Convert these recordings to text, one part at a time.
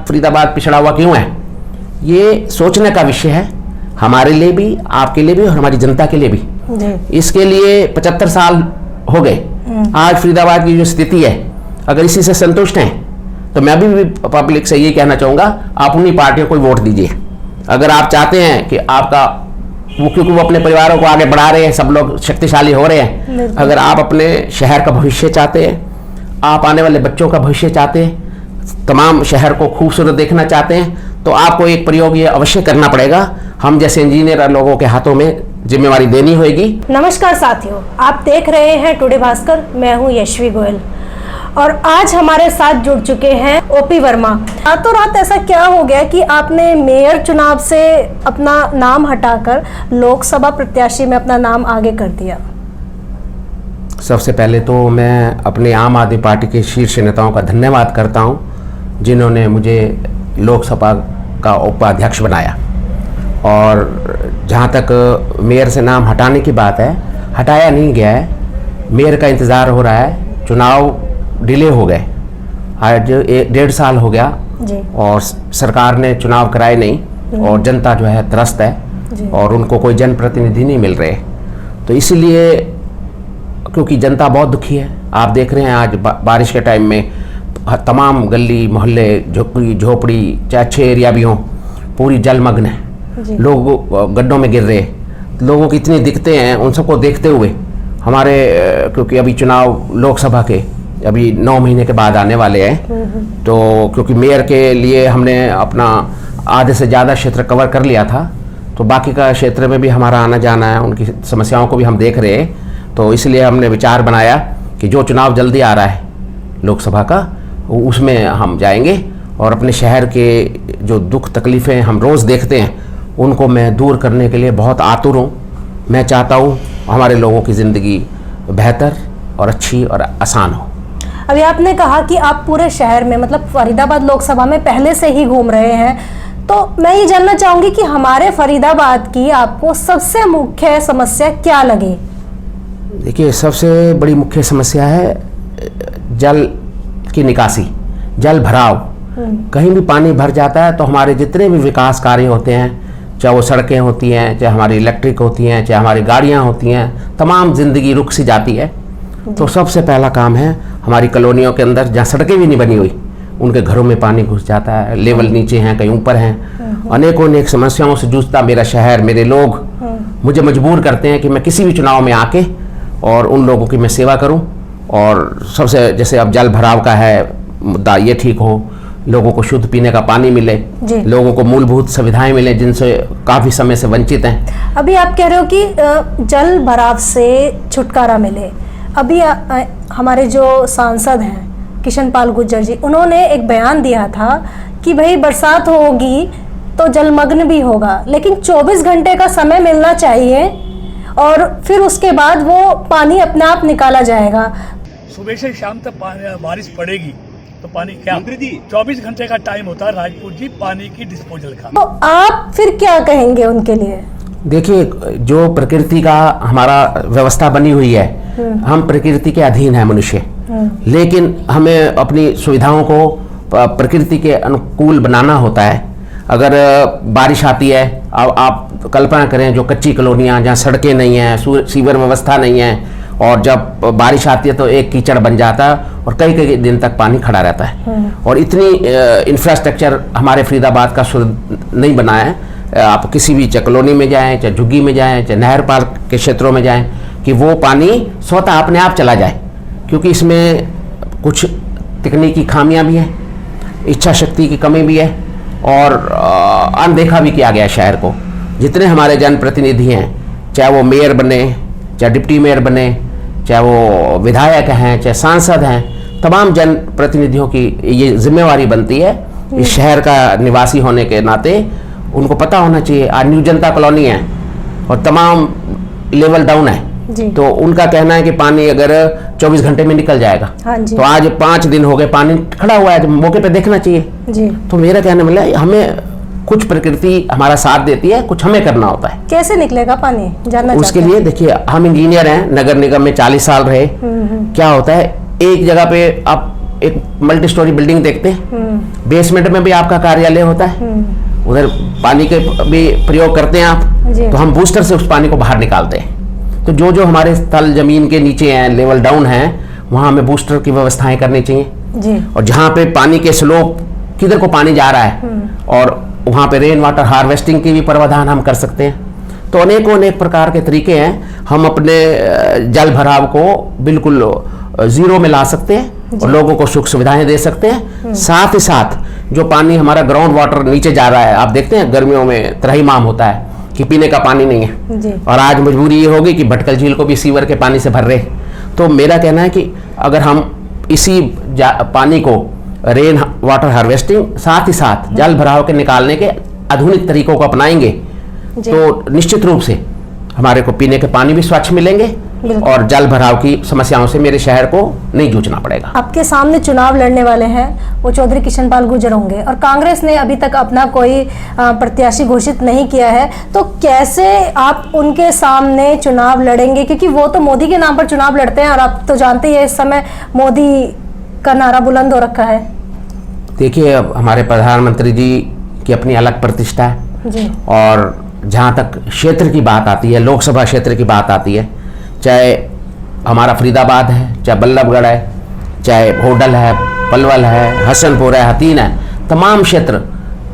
फरीदाबाद पिछड़ा हुआ क्यों है, ये सोचने का विषय है, हमारे लिए भी, आपके लिए भी और हमारी जनता के लिए भी। इसके लिए 75 साल हो गए। आज फरीदाबाद की जो स्थिति है, अगर इसी से संतुष्ट हैं तो मैं भी पब्लिक से ये कहना चाहूँगा, आप उन्हीं पार्टियों को वोट दीजिए। अगर आप चाहते हैं कि आपका वो, क्योंकि वो अपने परिवारों को आगे बढ़ा रहे हैं, सब लोग शक्तिशाली हो रहे हैं, अगर आप अपने शहर का भविष्य चाहते हैं, आप आने वाले बच्चों का भविष्य चाहते हैं, तमाम शहर को खूबसूरत देखना चाहते हैं, तो आपको एक प्रयोग ये अवश्य करना पड़ेगा। हम जैसे इंजीनियर लोगों के हाथों में जिम्मेवारी देनी होगी। नमस्कार साथियों, आप देख रहे हैं टुडे भास्कर, मैं हूं यशवी गोयल और आज हमारे साथ जुड़ चुके हैं ओपी वर्मा। रातों रात ऐसा क्या हो गया कि आपने मेयर चुनाव से अपना नाम हटाकर लोकसभा प्रत्याशी में अपना नाम आगे कर दिया? सबसे पहले तो मैं अपने आम आदमी पार्टी के शीर्ष नेताओं का धन्यवाद करता हूं, जिन्होंने मुझे लोकसभा का उपाध्यक्ष बनाया। और जहां तक मेयर से नाम हटाने की बात है, हटाया नहीं गया है, मेयर का इंतज़ार हो रहा है। चुनाव डिले हो गए, आज 1.5 साल हो गया जी। और सरकार ने चुनाव कराए नहीं और जनता जो है त्रस्त है और उनको कोई जनप्रतिनिधि नहीं मिल रहे। तो इसीलिए, क्योंकि जनता बहुत दुखी है, आप देख रहे हैं आज बारिश के टाइम में तमाम गली मोहल्ले, झोपड़ी चाहे अच्छे एरिया भी हों, पूरी जलमग्न है, लोग गड्ढों में गिर रहे, लोगों की इतनी दिक्कतें हैं। उन सबको देखते हुए हमारे, क्योंकि अभी चुनाव लोकसभा के अभी 9 महीने के बाद आने वाले हैं, तो क्योंकि मेयर के लिए हमने अपना आधे से ज़्यादा क्षेत्र कवर कर लिया था, तो बाकी का क्षेत्र में भी हमारा आना जाना है, उनकी समस्याओं को भी हम देख रहे हैं। तो इसलिए हमने विचार बनाया कि जो चुनाव जल्दी आ रहा है लोकसभा का, उसमें हम जाएंगे और अपने शहर के जो दुख तकलीफ़ें हम रोज़ देखते हैं, उनको मैं दूर करने के लिए बहुत आतुर हूँ। मैं चाहता हूँ हमारे लोगों की ज़िंदगी बेहतर और अच्छी और आसान हो। अभी आपने कहा कि आप पूरे शहर में, मतलब फरीदाबाद लोकसभा में पहले से ही घूम रहे हैं, तो मैं ये जानना चाहूँगी कि हमारे फरीदाबाद की आपको सबसे मुख्य समस्या क्या लगी? देखिए, सबसे बड़ी मुख्य समस्या है जल की निकासी, जल भराव। कहीं भी पानी भर जाता है तो हमारे जितने भी विकास कार्य होते हैं, चाहे वो सड़कें होती हैं, चाहे हमारी इलेक्ट्रिक होती हैं, चाहे हमारी गाड़ियाँ होती हैं, तमाम ज़िंदगी रुक सी जाती है। तो सबसे पहला काम है, हमारी कॉलोनियों के अंदर जहाँ सड़कें भी नहीं बनी हुई, उनके घरों में पानी घुस जाता है, लेवल नीचे हैं, कहीं ऊपर हैं। अनेकों अनेक समस्याओं से जूझता मेरा शहर, मेरे लोग मुझे मजबूर करते हैं कि मैं किसी भी चुनाव में आके और उन लोगों की मैं सेवा करूं। और सबसे, जैसे अब जल भराव का है मुद्दा, ये ठीक हो, लोगों को शुद्ध पीने का पानी मिले, लोगों को मूलभूत सुविधाएं मिले जिनसे काफ़ी समय से वंचित हैं। अभी आप कह रहे हो कि जल भराव से छुटकारा मिले। अभी हमारे जो सांसद हैं किशन पाल गुर्जर जी, उन्होंने एक बयान दिया था कि भाई बरसात होगी तो जलमग्न भी होगा, लेकिन 24 घंटे का समय मिलना चाहिए और फिर उसके बाद वो पानी अपने आप निकाला जाएगा। सुबह से शाम तक बारिश पड़ेगी तो पानी क्या, 24 घंटे का टाइम होता है राजपूत जी पानी की डिस्पोजल का। तो आप फिर क्या कहेंगे उनके लिए? देखिए, जो प्रकृति का हमारा व्यवस्था बनी हुई है, हम प्रकृति के अधीन है मनुष्य, लेकिन हमें अपनी सुविधाओं को प्रकृति के अनुकूल बनाना होता है। अगर बारिश आती है, अब आप कल्पना करें जो कच्ची कॉलोनियाँ जहाँ सड़कें नहीं हैं, सीवर व्यवस्था नहीं है, और जब बारिश आती है तो एक कीचड़ बन जाता है और कई कई दिन तक पानी खड़ा रहता है। और इतनी इंफ्रास्ट्रक्चर हमारे फरीदाबाद का नहीं बना है। आप किसी भी चाहे कॉलोनी में जाएं, चाहे झुग्गी में जाएं, चाहे नहर पार के क्षेत्रों में जाएं, कि वो पानी स्वतः अपने आप चला जाए, क्योंकि इसमें कुछ तकनीकी खामियां भी हैं, इच्छा शक्ति की कमी भी है और अनदेखा भी किया गया शहर को। जितने हमारे जनप्रतिनिधि हैं, चाहे वो मेयर बने, चाहे डिप्टी मेयर बने, चाहे वो विधायक हैं, चाहे सांसद हैं, तमाम जनप्रतिनिधियों की ये जिम्मेवारी बनती है इस शहर का निवासी होने के नाते। उनको पता होना चाहिए, आज न्यू जनता कॉलोनी है और तमाम लेवल डाउन है, तो उनका कहना है कि पानी अगर 24 घंटे में निकल जाएगा, तो आज 5 दिन हो गए पानी खड़ा हुआ है, तो मौके पे देखना चाहिए जी। तो मेरा कहने मिला, हमें कुछ प्रकृति हमारा साथ देती है, कुछ हमें करना होता है। कैसे निकलेगा पानी, जानना उसके लिए देखिए, हम इंजीनियर हैं, नगर निगम में 40 साल रहे। क्या होता है, एक जगह पे आप एक मल्टी स्टोरी बिल्डिंग देखते हैं, बेसमेंट में भी आपका कार्यालय होता है, उधर पानी के भी प्रयोग करते हैं आप, तो हम बूस्टर से उस पानी को बाहर निकालते हैं। तो जो जो हमारे स्थल जमीन के नीचे हैं, लेवल डाउन है, वहाँ हमें बूस्टर की व्यवस्थाएं करनी चाहिए जी। और जहाँ पे पानी के स्लोप किधर को पानी जा रहा है और वहाँ पे रेन वाटर हार्वेस्टिंग की भी प्रावधान हम कर सकते हैं। तो अनेक प्रकार के तरीके हैं, हम अपने जल भराव को बिल्कुल जीरो में ला सकते हैं और लोगों को सुख सुविधाएं दे सकते हैं। साथ ही साथ जो पानी हमारा ग्राउंड वाटर नीचे जा रहा है, आप देखते हैं गर्मियों में त्राहिमाम होता है कि पीने का पानी नहीं है जी। और आज मजबूरी ये होगी कि भटकल झील को भी सीवर के पानी से भर रहे। तो मेरा कहना है कि अगर हम इसी पानी को रेन वाटर हार्वेस्टिंग साथ ही साथ जल भराव के निकालने के आधुनिक तरीकों को अपनाएंगे तो निश्चित रूप से हमारे को पीने के पानी भी स्वच्छ मिलेंगे और जल भराव की समस्याओं से मेरे शहर को नहीं जूझना पड़ेगा। आपके सामने चुनाव लड़ने वाले हैं वो चौधरी किशन पाल गुर्जर होंगे और कांग्रेस ने अभी तक अपना कोई प्रत्याशी घोषित नहीं किया है, तो कैसे आप उनके सामने चुनाव लड़ेंगे? क्योंकि वो तो मोदी के नाम पर चुनाव लड़ते हैं और आप तो जानते ही हैं इस समय मोदी का नारा बुलंद हो रखा है। देखिए, अब हमारे प्रधानमंत्री जी की अपनी अलग प्रतिष्ठा है जी। और जहाँ तक क्षेत्र की बात आती है, लोकसभा क्षेत्र की बात आती है, चाहे हमारा फरीदाबाद है, चाहे बल्लभगढ़ है, चाहे होडल है, पलवल है, हसनपुर है, हतीन है, तमाम क्षेत्र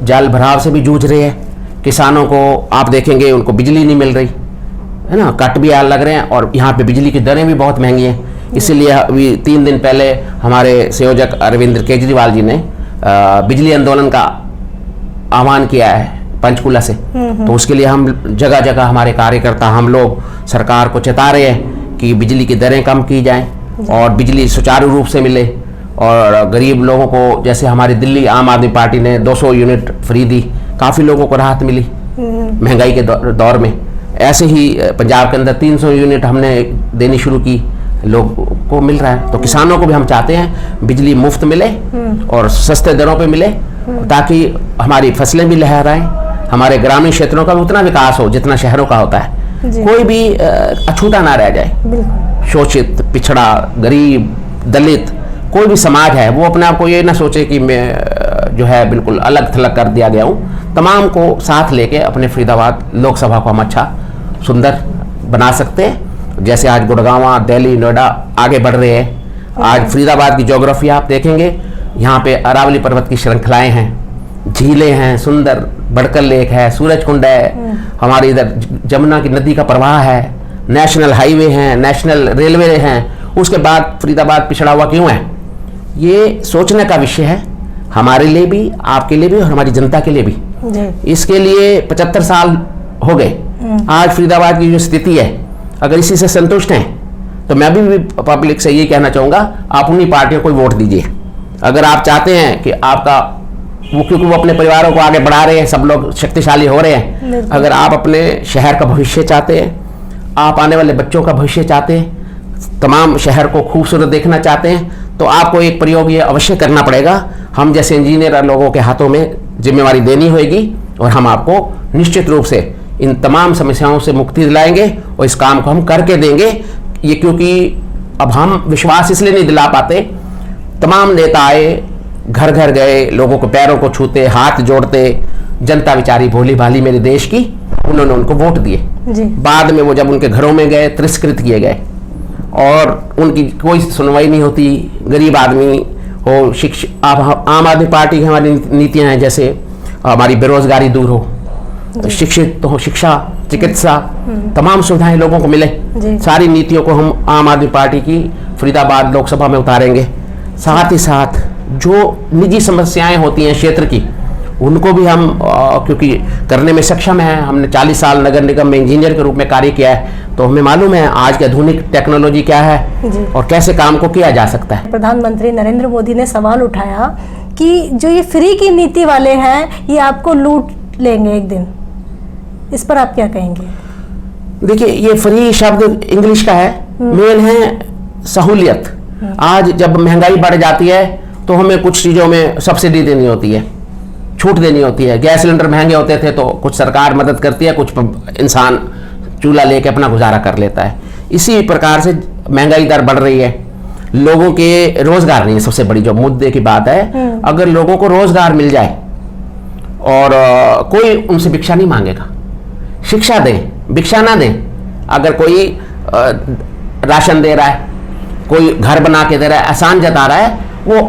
जल भराव से भी जूझ रहे हैं। किसानों को आप देखेंगे उनको बिजली नहीं मिल रही है ना, कट भी आग लग रहे हैं और यहाँ पे बिजली की दरें भी बहुत महंगी हैं। इसीलिए अभी 3 दिन पहले हमारे संयोजक अरविंद केजरीवाल जी ने बिजली आंदोलन का आह्वान किया है पंचकुला से। तो उसके लिए हम जगह जगह हमारे कार्यकर्ता, हम लोग सरकार को चेता रहे हैं कि बिजली की दरें कम की जाएं और बिजली सुचारू रूप से मिले और गरीब लोगों को, जैसे हमारी दिल्ली आम आदमी पार्टी ने 200 यूनिट फ्री दी, काफ़ी लोगों को राहत मिली महंगाई के दौर में। ऐसे ही पंजाब के अंदर 300 यूनिट हमने देनी शुरू की, लोगों को मिल रहा है। तो किसानों को भी हम चाहते हैं बिजली मुफ्त मिले और सस्ते दरों पे मिले ताकि हमारी फसलें भी लहराएं, हमारे ग्रामीण क्षेत्रों का भी उतना विकास हो जितना शहरों का होता है, कोई भी अछूता ना रह जाए। शोषित, पिछड़ा, गरीब, दलित कोई भी समाज है वो अपने आप को ये ना सोचे कि मैं जो है बिल्कुल अलग थलग कर दिया गया हूँ। तमाम को साथ लेके अपने फरीदाबाद लोकसभा को हम अच्छा सुंदर बना सकते हैं। जैसे आज गुड़गांव, दिल्ली, नोएडा आगे बढ़ रहे हैं। आज फरीदाबाद की ज्योग्राफी आप देखेंगे, यहाँ पे अरावली पर्वत की श्रृंखलाएं हैं, झीलें हैं, सुंदर बड़कल लेक है, सूरज कुंड है, हमारी इधर जमुना की नदी का प्रवाह है, नेशनल हाईवे हैं, नेशनल रेलवे हैं। उसके बाद फरीदाबाद पिछड़ा हुआ क्यों है? ये सोचने का विषय है हमारे लिए भी, आपके लिए भी और हमारी जनता के लिए भी। इसके लिए 75 साल हो गए। आज फरीदाबाद की जो स्थिति है, अगर इसी से संतुष्ट हैं तो मैं भी पब्लिक से ये कहना चाहूँगा, आप उन्हीं पार्टियों को वोट दीजिए। अगर आप चाहते हैं कि आपका क्योंकि वो अपने परिवारों को आगे बढ़ा रहे हैं, सब लोग शक्तिशाली हो रहे हैं। अगर आप अपने शहर का भविष्य चाहते हैं, आप आने वाले बच्चों का भविष्य चाहते हैं, तमाम शहर को खूबसूरत देखना चाहते हैं, तो आपको एक प्रयोग ये अवश्य करना पड़ेगा। हम जैसे इंजीनियर लोगों के हाथों में जिम्मेवारी देनी होगी और हम आपको निश्चित रूप से इन तमाम समस्याओं से मुक्ति दिलाएंगे और इस काम को हम करके देंगे। ये क्योंकि अब हम विश्वास इसलिए नहीं दिला पाते, तमाम नेता आए, घर घर गए, लोगों को पैरों को छूते, हाथ जोड़ते, जनता बेचारी भोली भाली मेरे देश की, उन्होंने उनको वोट दिए। बाद में वो जब उनके घरों में गए, तिरस्कृत किए गए और उनकी कोई सुनवाई नहीं होती। गरीब आदमी हो, शिक्षा, आम आदमी पार्टी की हमारी नीतियां हैं, जैसे हमारी बेरोजगारी दूर हो, शिक्षित हो, शिक्षा, चिकित्सा, तमाम सुविधाएं लोगों को मिले। सारी नीतियों को हम आम आदमी पार्टी की फरीदाबाद लोकसभा में उतारेंगे। साथ ही साथ जो निजी समस्याएं होती हैं क्षेत्र की, उनको भी हम क्योंकि करने में सक्षम हैं, हमने 40 साल नगर निगम में इंजीनियर के रूप में कार्य किया है, तो हमें मालूम है आज की आधुनिक टेक्नोलॉजी क्या है और कैसे काम को किया जा सकता है। प्रधानमंत्री नरेंद्र मोदी ने सवाल उठाया कि जो ये फ्री की नीति वाले हैं ये आपको लूट लेंगे एक दिन, इस पर आप क्या कहेंगे? देखिए, ये फ्री शब्द इंग्लिश का है, मेन है सहूलियत। आज जब महंगाई बढ़ जाती है तो हमें कुछ चीज़ों में सब्सिडी देनी होती है, छूट देनी होती है। गैस सिलेंडर महंगे होते थे तो कुछ सरकार मदद करती है, कुछ इंसान चूल्हा लेके अपना गुजारा कर लेता है। इसी प्रकार से महंगाई दर बढ़ रही है, लोगों के रोजगार नहीं है सबसे बड़ी जो मुद्दे की बात है। अगर लोगों को रोजगार मिल जाए और कोई उनसे भिक्षा नहीं मांगेगा, शिक्षा दें, भिक्षा ना दें। अगर कोई राशन दे रहा है, कोई घर बना के दे रहा है, एहसान जता रहा है, वो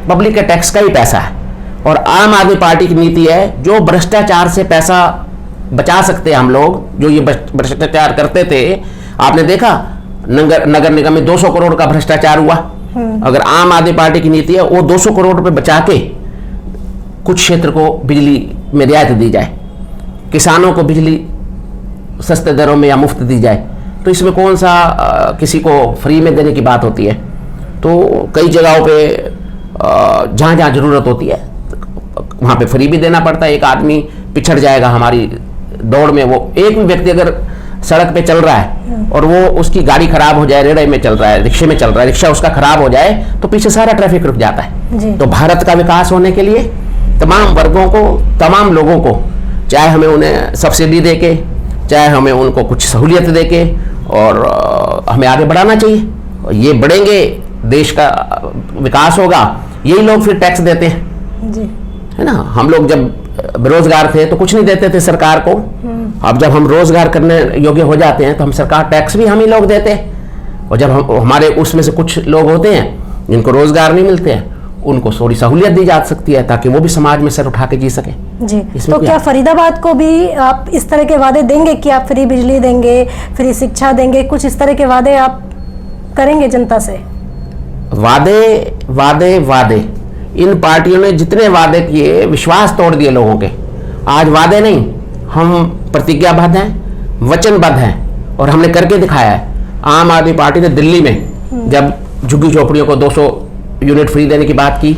पब्लिक के टैक्स का ही पैसा है। और आम आदमी पार्टी की नीति है जो भ्रष्टाचार से पैसा बचा सकते हैं हम लोग, जो ये भ्रष्टाचार करते थे। आपने देखा नगर निगम में 200 करोड़ का भ्रष्टाचार हुआ। अगर आम आदमी पार्टी की नीति है वो 200 करोड़ रुपए बचा के कुछ क्षेत्र को बिजली में रियायत दी जाए, किसानों को बिजली सस्ते दरों में या मुफ्त दी जाए, तो इसमें कौन सा किसी को फ्री में देने की बात होती है। तो कई जगहों पे जहाँ जहाँ जरूरत होती है वहाँ पे फ्री भी देना पड़ता है। एक आदमी पिछड़ जाएगा हमारी दौड़ में, वो एक भी व्यक्ति अगर सड़क पे चल रहा है और वो उसकी गाड़ी खराब हो जाए, रेड़े में चल रहा है, रिक्शे में चल रहा है, रिक्शा उसका खराब हो जाए तो पीछे सारा ट्रैफिक रुक जाता है। तो भारत का विकास होने के लिए तमाम वर्गों को, तमाम लोगों को, चाहे हमें उन्हें सब्सिडी दे के, चाहे हमें उनको कुछ सहूलियत दे के, और हमें आगे बढ़ाना चाहिए। ये बढ़ेंगे, देश का विकास होगा। यही लोग फिर टैक्स देते हैं जी, है ना। हम लोग जब बेरोजगार थे तो कुछ नहीं देते थे सरकार को। अब जब हम रोजगार करने योग्य हो जाते हैं तो हम सरकार टैक्स भी हम ही लोग देते हैं। और जब हमारे उसमें से कुछ लोग होते हैं जिनको रोजगार नहीं मिलते हैं, उनको थोड़ी सहूलियत दी जा सकती है ताकि वो भी समाज में सर उठा के जी सके जी। तो क्या फरीदाबाद को भी आप इस तरह के वादे देंगे कि आप फ्री बिजली देंगे, फ्री शिक्षा देंगे, कुछ इस तरह के वादे आप करेंगे जनता से? वादे वादे वादे, इन पार्टियों ने जितने वादे किए विश्वास तोड़ दिए लोगों के। आज वादे नहीं, हम प्रतिज्ञाबद्ध हैं, वचनबद्ध हैं और हमने करके दिखाया है। आम आदमी पार्टी ने दिल्ली में जब झुग्गी झोपड़ियों को 200 यूनिट फ्री देने की बात की,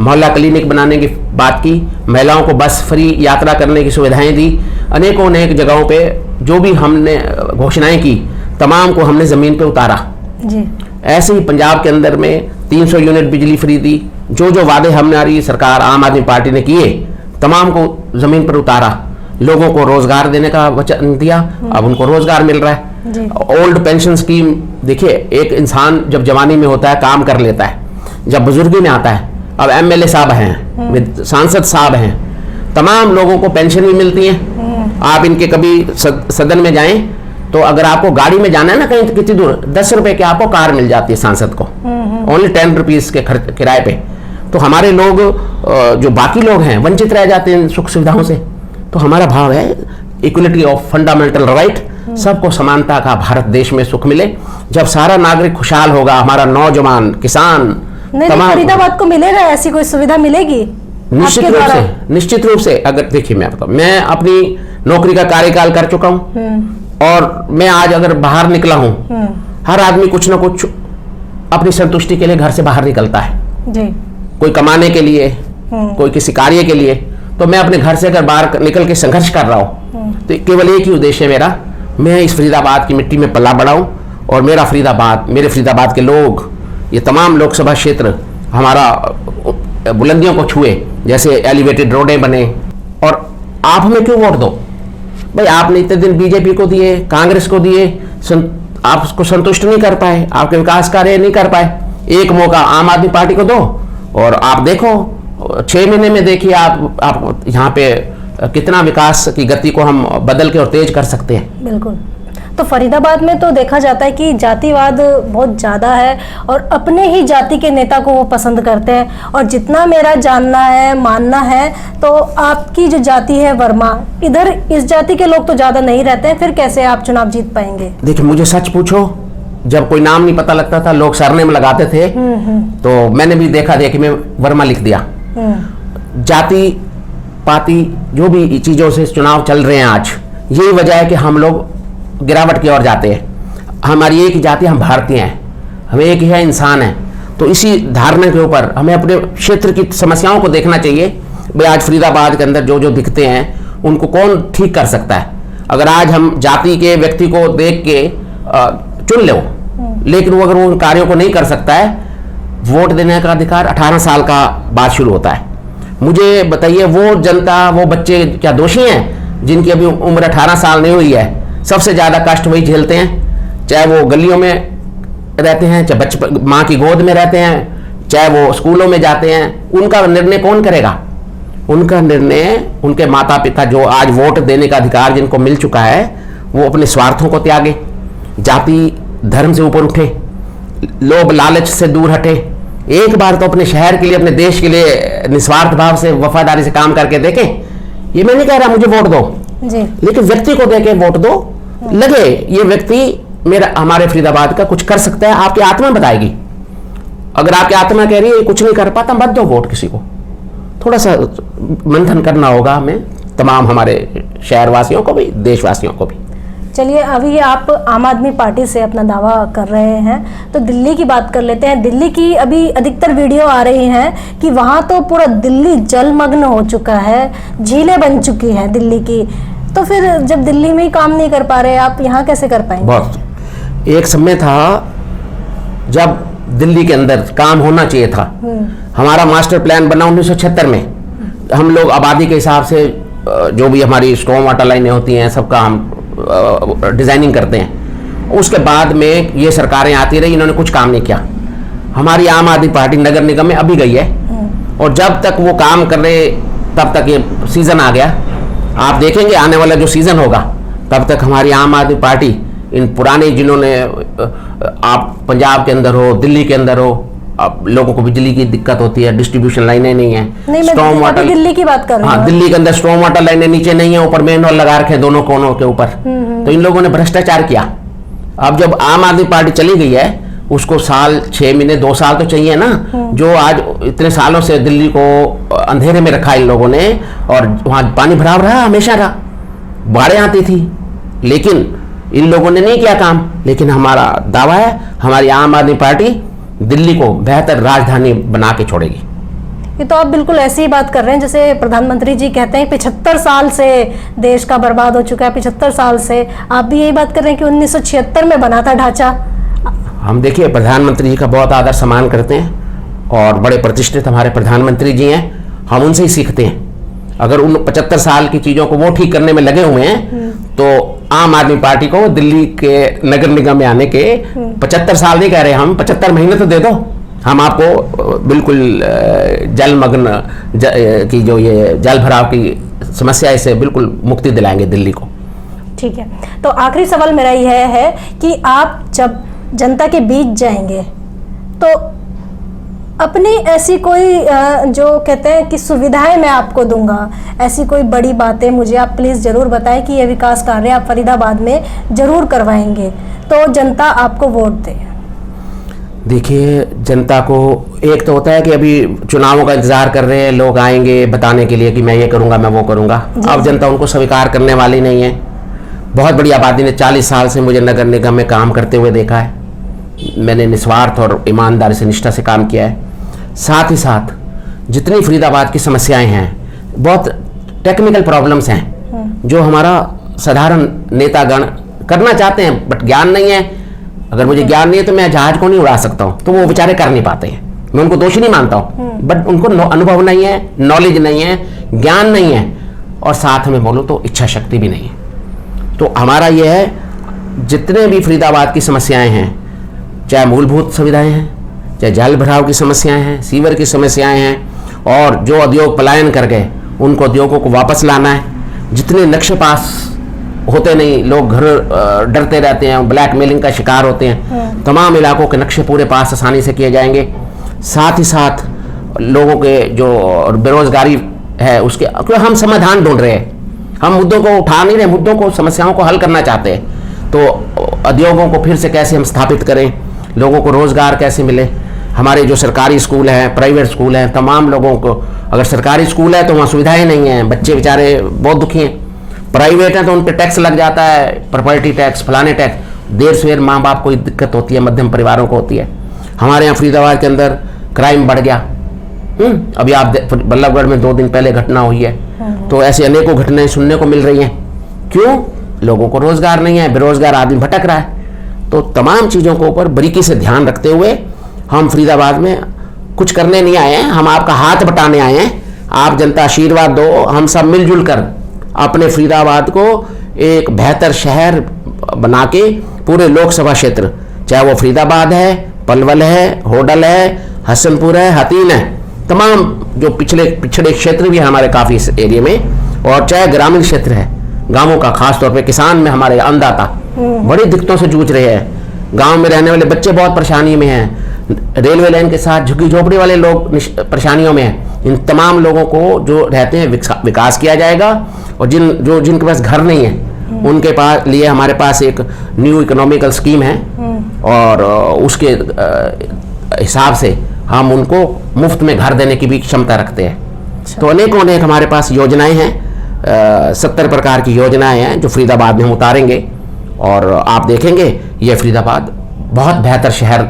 मोहल्ला क्लिनिक बनाने की बात की, महिलाओं को बस फ्री यात्रा करने की सुविधाएं दी, अनेकों अनेक जगहों पे जो भी हमने घोषणाएं की तमाम को हमने ज़मीन पे उतारा जी। ऐसे ही पंजाब के अंदर में 300 यूनिट बिजली फ्री दी। जो जो वादे हमारी सरकार आम आदमी पार्टी ने किए तमाम को ज़मीन पर उतारा। लोगों को रोजगार देने का वचन दिया, अब उनको रोजगार मिल रहा है। ओल्ड पेंशन स्कीम देखिए, एक इंसान जब जवानी में होता है काम कर लेता है, जब बुजुर्गी में आता है, अब एमएलए साहब हैं, सांसद साहब हैं, तमाम लोगों को पेंशन भी मिलती है। आप इनके कभी सदन में जाएं तो अगर आपको गाड़ी में जाना है ना कहीं कितनी दूर, 10 रुपए की आपको कार मिल जाती है सांसद को, ओनली 10 रुपीज के किराए पे। तो हमारे लोग जो बाकी लोग हैं वंचित रह जाते हैं सुख सुविधाओं से। तो हमारा भाव है इक्वलिटी ऑफ फंडामेंटल राइट, सबको समानता का भारत देश में सुख मिले। जब सारा नागरिक खुशहाल होगा, हमारा नौजवान, किसान, तमाम फरीदाबाद को मिलेगा, ऐसी कोई सुविधा मिलेगी? निश्चित रूप से। अगर देखिए मैं बताऊं, मैं अपनी नौकरी का कार्यकाल कर चुका हूं और मैं आज अगर बाहर निकला हूं, हर आदमी कुछ ना कुछ अपनी संतुष्टि के लिए घर से बाहर निकलता है जी। कोई कमाने के लिए, कोई किसी कार्य के लिए। तो मैं अपने घर से अगर बाहर निकल के संघर्ष कर रहा हूं तो केवल एक ही उद्देश्य है मेरा, मैं इस फरीदाबाद की मिट्टी में पला बढ़ा हूं और मेरा फरीदाबाद, मेरे फरीदाबाद के लोग, ये तमाम लोकसभा क्षेत्र हमारा बुलंदियों को छुए, जैसे एलिवेटेड रोडें बने। और आप हमें क्यों वोट दो भाई? आपने इतने दिन बीजेपी को दिए, कांग्रेस को दिए, आप उसको संतुष्ट नहीं कर पाए, आपके विकास कार्य नहीं कर पाए। एक मौका आम आदमी पार्टी को दो और आप देखो 6 महीने में देखिए आप यहाँ पे कितना विकास की गति को हम बदल के और तेज कर सकते हैं। बिल्कुल। तो फरीदाबाद में तो देखा जाता है कि जातिवाद बहुत ज़्यादा है और अपने ही जाति के नेता को वो पसंद करते हैं। और जितना मेरा जानना है, मानना है, तो आपकी जो जाति है वर्मा, इधर इस जाति के लोग तो ज़्यादा नहीं रहते हैं, फिर कैसे आप चुनाव जीत पाएंगे? देखिए मुझे सच पूछो, जब कोई नाम नहीं पता लगता था लोग सरनेम लगाते थे, तो मैंने भी देखा कि मैं वर्मा लिख दिया। जाति पाति जो भी चीज़ों से चुनाव चल रहे हैं आज, यही वजह है कि हम लोग गिरावट की ओर जाते हैं। हमारी एक ही जाति, हम भारतीय हैं, हमें एक ही है, इंसान है। तो इसी धारणा के ऊपर हमें अपने क्षेत्र की समस्याओं को देखना चाहिए। भाई आज फरीदाबाद के अंदर जो जो दिखते हैं उनको कौन ठीक कर सकता है। अगर आज हम जाति के व्यक्ति को देख के चुन लो, लेकिन वो अगर उन कार्यों को नहीं कर सकता है, वोट देने का अधिकार 18 साल का बाद शुरू होता है। मुझे बताइए, वो जनता, वो बच्चे क्या दोषी हैं जिनकी अभी उम्र 18 साल नहीं हुई है? सबसे ज़्यादा कष्ट वही झेलते हैं, चाहे वो गलियों में रहते हैं, चाहे बचपन माँ की गोद में रहते हैं, चाहे वो स्कूलों में जाते हैं, उनका निर्णय कौन करेगा? उनका निर्णय उनके माता पिता, जो आज वोट देने का अधिकार जिनको मिल चुका है, वो अपने स्वार्थों को त्यागे, जाति धर्म से ऊपर उठे, लोभ लालच से दूर हटे, एक बार तो अपने शहर के लिए, अपने देश के लिए निस्वार्थ भाव से, वफादारी से काम करके देखें। ये मैं नहीं कह रहा मुझे वोट दो जी, लेकिन व्यक्ति को देके वोट दो, लगे ये व्यक्ति मेरा हमारे फरीदाबाद का कुछ कर सकता है, आपकी आत्मा बताएगी। अगर आपकी आत्मा कह रही है कुछ नहीं कर पाता, मत दो वोट किसी को। थोड़ा सा मंथन करना होगा हमें, तमाम हमारे शहरवासियों को भी, देशवासियों को भी। चलिए, अभी आप आम आदमी पार्टी से अपना दावा कर रहे हैं, तो दिल्ली की बात कर लेते हैं। दिल्ली की अभी अधिकतर वीडियो आ रही हैं कि वहाँ तो पूरा दिल्ली जलमग्न हो चुका है, झीलें बन चुकी हैं दिल्ली की। तो फिर जब दिल्ली में ही काम नहीं कर पा रहे, आप यहाँ कैसे कर पाएंगे? बहुत एक समय था जब दिल्ली के अंदर काम होना चाहिए था। हमारा मास्टर प्लान बना 1976 में। हम लोग आबादी के हिसाब से जो भी हमारी स्टॉर्म वाटर लाइनें होती हैं, सबका हम डिजाइनिंग करते हैं। उसके बाद में ये सरकारें आती रही, इन्होंने कुछ काम नहीं किया। हमारी आम आदमी पार्टी नगर निगम में अभी गई है, और जब तक वो काम कर रहे तब तक ये सीजन आ गया। आप देखेंगे आने वाला जो सीजन होगा, तब तक हमारी आम आदमी पार्टी इन पुराने, जिन्होंने आप पंजाब के अंदर हो, दिल्ली के अंदर हो, अब लोगों को बिजली की दिक्कत होती है, डिस्ट्रीब्यूशन लाइनें नहीं है, स्टॉर्म वाटर, दिल्ली की बात कर रहे हैं। हाँ, दिल्ली के अंदर स्टॉर्म वाटर लाइनें नीचे नहीं है, ऊपर मेन हॉल लगा रखे दोनों कोनों के ऊपर। तो इन लोगों ने भ्रष्टाचार किया। अब जब आम आदमी पार्टी चली गई है, उसको साल 6 महीने 2 साल तो चाहिए ना। जो आज इतने सालों से दिल्ली को अंधेरे में रखा इन लोगों ने, और वहां पानी भराव रहा, हमेशा रहा, बाढ़ें आती थी, लेकिन इन लोगों ने नहीं किया काम। लेकिन हमारा दावा है, हमारी आम आदमी पार्टी दिल्ली को बेहतर राजधानी बना के छोड़ेगी। ये तो आप बिल्कुल ऐसी ही बात कर रहे हैं जैसे प्रधानमंत्री जी कहते हैं 75 साल से देश का बर्बाद हो चुका है, 75 साल से। आप भी यही बात कर रहे हैं कि 1976 में बना था ढांचा। हम देखिए प्रधानमंत्री जी का बहुत आदर सम्मान करते हैं, और बड़े प्रतिष्ठित हमारे प्रधानमंत्री जी हैं, हम उनसे ही सीखते हैं। अगर उन 75 साल की चीज़ों को वो ठीक करने में लगे हुए हैं, तो आम आदमी पार्टी को दिल्ली के नगर निगम में आने के 75 साल नहीं कह रहे हम, 75 महीने तो दे दो। हम आपको बिल्कुल जलमग्न की जो ये जल भराव की समस्या, इससे बिल्कुल मुक्ति दिलाएंगे दिल्ली को। ठीक है, तो आखिरी सवाल मेरा यह है कि आप जब जनता के बीच जाएंगे तो अपनी ऐसी कोई जो कहते हैं कि सुविधाएं मैं आपको दूंगा, ऐसी कोई बड़ी बातें मुझे आप प्लीज़ ज़रूर बताएं कि ये विकास कार्य आप फरीदाबाद में ज़रूर करवाएंगे, तो जनता आपको वोट दे। देखिए, जनता को एक तो होता है कि अभी चुनावों का इंतजार कर रहे हैं, लोग आएंगे बताने के लिए कि मैं ये करूंगा, मैं वो करूंगा। अब जनता उनको स्वीकार करने वाली नहीं है। बहुत बड़ी आबादी ने 40 साल से मुझे नगर निगम में काम करते हुए देखा है। मैंने निस्वार्थ और ईमानदारी से, निष्ठा से काम किया है। साथ ही साथ जितनी फरीदाबाद की समस्याएं हैं, बहुत टेक्निकल प्रॉब्लम्स हैं जो हमारा साधारण नेतागण करना चाहते हैं, बट ज्ञान नहीं है। अगर मुझे ज्ञान नहीं है तो मैं जहाज को नहीं उड़ा सकता हूँ, तो वो बेचारे कर नहीं पाते हैं। मैं उनको दोषी नहीं मानता हूँ, बट उनको अनुभव नहीं है, नॉलेज नहीं है, ज्ञान नहीं है, और साथ में बोलूँ तो इच्छा शक्ति भी नहीं है। तो हमारा ये है, जितने भी फरीदाबाद की समस्याएं हैं, चाहे मूलभूत सुविधाएं हैं, चाहे जल भराव की समस्याएं हैं, सीवर की समस्याएं हैं, और जो उद्योग पलायन कर गए उनको उद्योगों को वापस लाना है। जितने नक्शे पास होते नहीं, लोग घर डरते रहते हैं, ब्लैकमेलिंग का शिकार होते हैं, तमाम इलाकों के नक्शे पूरे पास आसानी से किए जाएंगे। साथ ही साथ लोगों के जो बेरोजगारी है उसके हम समाधान ढूंढ रहे हैं। हम मुद्दों को उठा नहीं रहे, मुद्दों को, समस्याओं को हल करना चाहते हैं। तो उद्योगों को फिर से कैसे हम स्थापित करें, लोगों को रोजगार कैसे मिले। हमारे जो सरकारी स्कूल हैं, प्राइवेट स्कूल हैं, तमाम लोगों को, अगर सरकारी स्कूल है तो वहाँ सुविधाएं नहीं हैं, बच्चे बेचारे बहुत दुखी हैं। प्राइवेट है तो उन पर टैक्स लग जाता है, प्रॉपर्टी टैक्स, फलाने टैक्स, देर सवेर माँ बाप को दिक्कत होती है, मध्यम परिवारों को होती है। हमारे यहाँ फरीदाबाद के अंदर क्राइम बढ़ गया। अभी आप बल्लभगढ़ में 2 दिन पहले घटना हुई है, तो ऐसी अनेकों घटनाएं सुनने को मिल रही हैं। क्यों? लोगों को रोजगार नहीं है, बेरोजगार आदमी भटक रहा है। तो तमाम चीज़ों के ऊपर बारीकी से ध्यान रखते हुए हम फरीदाबाद में कुछ करने नहीं आए हैं, हम आपका हाथ बटाने आए हैं। आप जनता आशीर्वाद दो, हम सब मिलजुल कर अपने फरीदाबाद को एक बेहतर शहर बना के पूरे लोकसभा क्षेत्र चाहे वो फरीदाबाद है, पलवल है, होडल है, हसनपुर है, हतीन है, तमाम जो पिछड़े क्षेत्र भी हैं हमारे काफ़ी इस एरिया में, और चाहे ग्रामीण क्षेत्र है, गांवों का, खास तौर पे किसान में हमारे अन्नदाता बड़ी दिक्कतों से जूझ रहे हैं। गांव में रहने वाले बच्चे बहुत परेशानी में हैं, रेलवे लाइन के साथ झुग्गी झोपड़ी वाले लोग परेशानियों में हैं। इन तमाम लोगों को जो रहते हैं विकास किया जाएगा, और जिनके पास घर नहीं है उनके पास लिए हमारे पास एक न्यू इकोनॉमिकल स्कीम है, और उसके हिसाब से हम उनको मुफ्त में घर देने की भी क्षमता रखते हैं। तो अनेक हमारे पास योजनाएं हैं, 70 प्रकार की योजनाएं हैं जो फरीदाबाद में हम उतारेंगे, और आप देखेंगे ये फरीदाबाद बहुत बेहतर शहर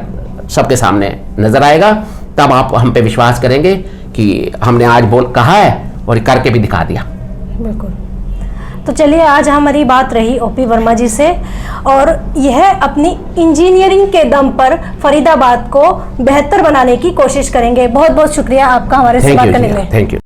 सबके सामने नजर आएगा। तब आप हम पे विश्वास करेंगे कि हमने आज कहा है और करके भी दिखा दिया। बिल्कुल। तो चलिए, आज हमारी बात रही ओपी वर्मा जी से, और यह अपनी इंजीनियरिंग के दम पर फरीदाबाद को बेहतर बनाने की कोशिश करेंगे। बहुत बहुत शुक्रिया आपका हमारे से बात करने में। Thank you.